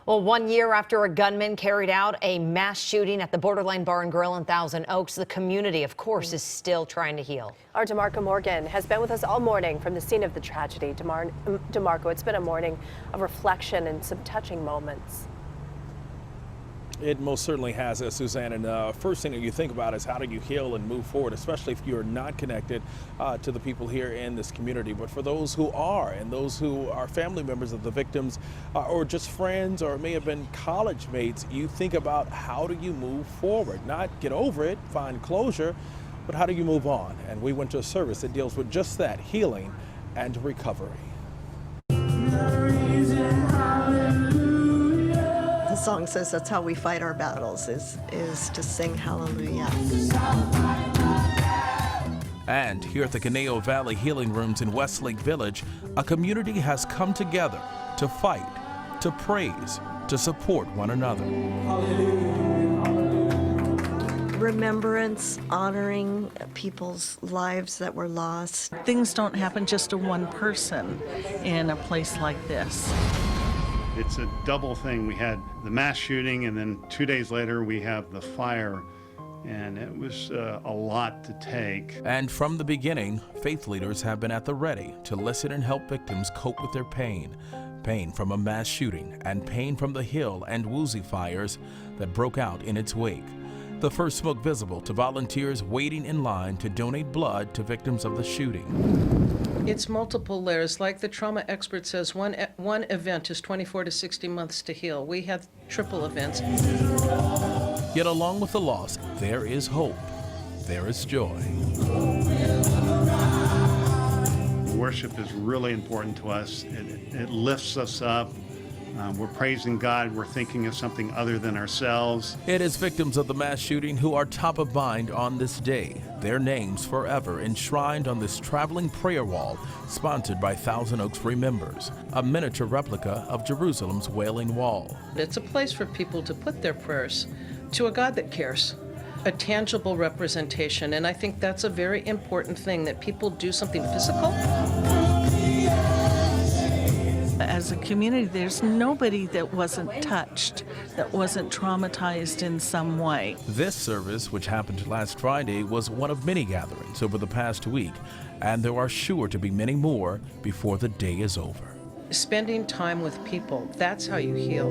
Well, 1 year after a gunman carried out a mass shooting at the Borderline Bar and Grill in Thousand Oaks, the community, of course, is still trying to heal. Our DeMarco Morgan has been with us all morning from the scene of the tragedy. DeMarco, it's been a morning of reflection and some touching moments. It most certainly has, Suzanne. And first thing that you think about is how do you heal and move forward, especially if you're not connected to the people here in this community. But for those who are, and those who are family members of the victims, or just friends, or may have been college mates, you think about how do you move forward, not get over it, find closure, but how do you move on? And we went to a service that deals with just that, healing and recovery. The song says that's how we fight our battles, is to sing hallelujah. And here at the Conejo Valley Healing Rooms in Westlake Village, a community has come together to fight, to praise, to support one another. Remembrance, honoring people's lives that were lost. Things don't happen just to one person in a place like this. It's a double thing. We had the mass shooting, and then 2 days later we have the fire, and it was a lot to take. And from the beginning, faith leaders have been at the ready to listen and help victims cope with their pain. Pain from a mass shooting and pain from the Hill and Woolsey fires that broke out in its wake. The first smoke visible to volunteers waiting in line to donate blood to victims of the shooting. It's multiple layers. Like the trauma expert says, one event is 24 to 60 months to heal. We had triple events. Yet along with the loss, there is hope. There is joy. Worship is really important to us. It lifts us up. We're praising God. We're thinking of something other than ourselves. It is victims of the mass shooting who are top of mind on this day. Their names forever enshrined on this traveling prayer wall sponsored by Thousand Oaks Remembers, a miniature replica of Jerusalem's Wailing Wall. It's a place for people to put their prayers to a God that cares. A tangible representation, and I think that's a very important thing, that people do something physical. As a community, there's nobody that wasn't touched, that wasn't traumatized in some way. This service, which happened last Friday, was one of many gatherings over the past week, and there are sure to be many more before the day is over. Spending time with people, that's how you heal.